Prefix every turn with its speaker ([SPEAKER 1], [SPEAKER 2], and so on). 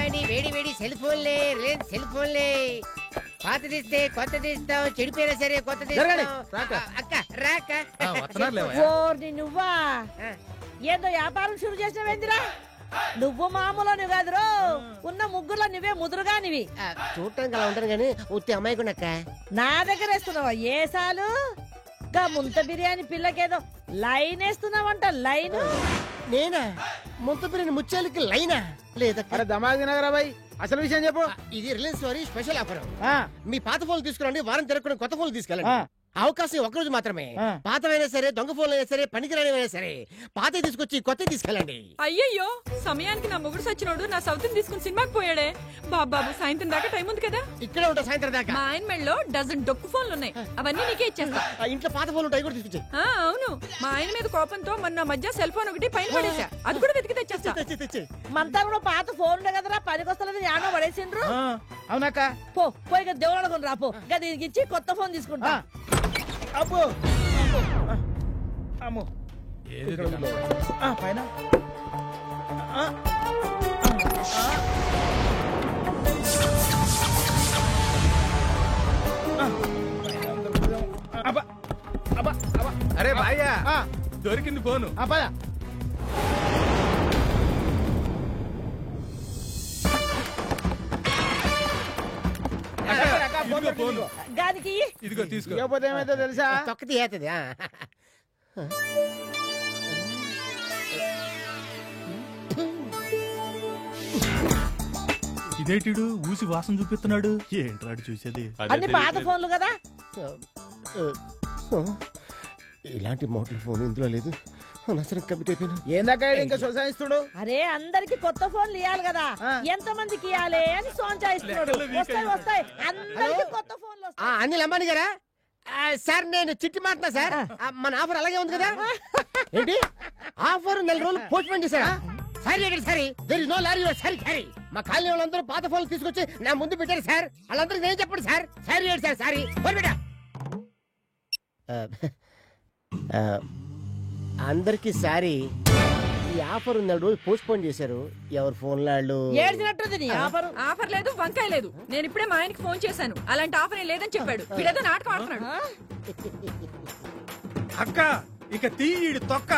[SPEAKER 1] ఇదిగోండి వేడి వేడి సెల్ ఫోన్లే, రిలయన్స్ సెల్ ఫోన్లే. పాత తీస్తే కొత్త తీస్తాం, చెడిపోయినా సరే కొత్త తీస్తాం. అక్క రాక
[SPEAKER 2] నువ్వా ఏదో వ్యాపారం షురు చేసినవేందిరా? నువ్వు మామూలు నువ్వు కాదురో, ఉన్న ముగ్గురులో నువ్వే ముదురుగానివి.
[SPEAKER 1] చూడటానికి అలా ఉంటాను కానీ ఉత్తి అమ్మాయి కూడా అక్క.
[SPEAKER 2] నా దగ్గర వేస్తున్నావా ఏసాలు? గా ముంత బిర్యానీ పిల్లకేదో లైన్ వేస్తున్నావంట. లైన్
[SPEAKER 1] నేనా? ముంత బిర్యానీ ముత్యాలకి లైనా లేదా?
[SPEAKER 3] దమాగినగరా బాయ్, అసలు విషయం చెప్పు.
[SPEAKER 1] ఇది రిలయన్స్ వారి స్పెషల్ ఆఫర్. మీ పాత ఫోన్లు తీసుకురండి, వారం తిరగకుండా కొత్త ఫోన్లు తీసుకెళ్ళండి. అవకాశం ఒక్కరోజు మాత్రమే. పాతవైనా సరే, దొంగ ఫోన్లు అయినా సరే, పనికిరానివైనా సరే, పాత తీసుకొచ్చి కొత్త తీసుకెళ్ళండి.
[SPEAKER 4] అయ్యయ్యో, సమయానికి నా మొగుడు సచ్చినోడు నా సౌతిని తీసుకుని సినిమాకి పోయాడే. బాబాబు సాయంత్రం దాకా టైం ఉంది కదా.
[SPEAKER 1] ఇక్కడే ఉంటా సాయంత్రం దాకా.
[SPEAKER 4] మా ఆయన మెళ్ళలో డజన్ డొక్కు ఫోన్లు ఉన్నాయి, అవన్నీ నీకే ఇచ్చేస్తా.
[SPEAKER 1] ఇంట్లో పాత ఫోన్లు ఉంటాయి కూడా తీసుకొచ్చి.
[SPEAKER 4] అవును, మా ఆయన మీద కోపంతో మొన్న మధ్య సెల్ ఫోన్ ఒకటి పైన పడేసా, అది కూడా వెతికి తెచ్చేస్తా.
[SPEAKER 2] మంతా కూడా పాత ఫోన్లే కదరా, పనికొస్తలేదు యానో పడేసిండ్రు.
[SPEAKER 3] అవునాక
[SPEAKER 2] పోయి దేవుడు రాపో, దీనికి ఇచ్చి కొత్త ఫోన్ తీసుకుంటా.
[SPEAKER 3] అబ్బో అమ్మో పైన
[SPEAKER 5] అరే భాయ్యా, దొరికింది ఫోను.
[SPEAKER 2] దానికి
[SPEAKER 5] ఇదిగో తీసుకో.
[SPEAKER 3] ఇవ్వకపోతే ఏమైతే తెలుసా?
[SPEAKER 1] తొక్కతి ఏతది.
[SPEAKER 5] ఇదేటిడు ఊసి వాసన చూపిస్తున్నాడు. ఏంట్రాడు చూసేది?
[SPEAKER 2] అన్ని పాత ఫోన్లు కదా.
[SPEAKER 1] ఇలాంటి మోడల్ ఫోన్ ఇందులో లేదు.
[SPEAKER 3] ఏందాక ఇంకా సొసాయిస్తుడు?
[SPEAKER 2] అరే అందరికి కొత్త ఫోన్లు ఇవ్వాలి కదా, ఎంత మందికి ఇవ్వాలి అని సోంచాయిస్తున్నాడు. వస్తాయి అందరికి కొత్త ఫోన్లు.
[SPEAKER 1] అనిల్ అంబానీ గారా? సార్ నేను చిట్టి మాట్లాడుతున్నా సార్. మన ఆఫర్ అలాగే ఉంది కదా. ఏంటి ఆఫర్? 4 రోజులు పోస్ట్ పోన్ చేశారా? సారీ అక్కడ sorry, there is no lorry sorry sorry. మా కాలనీ వాళ్ళందరూ పాత ఫోన్లు తీసుకొచ్చి నా ముందు పెట్టారు సార్. వాళ్ళందరికీ నేను చెప్పండి సార్. Sorry sir sorry. అందరికి సారీ. ఈ ఆఫర్ 4 రోజులు పోస్ట్ పోన్ చేశారు. ఎవరు ఫోన్ లాళ్ళు
[SPEAKER 2] ఏడ్చినట్టుంది.
[SPEAKER 4] ఆఫర్ లేదు, వంకాయ లేదు. నేను ఇప్పుడే మా ఆయనకి ఫోన్ చేశాను, అలాంటి ఆఫర్ ఏం లేదని చెప్పాడు. వీడేదో నాటకం ఆడుతున్నాడు.
[SPEAKER 5] అక్క ఇక తీయడు తొక్క.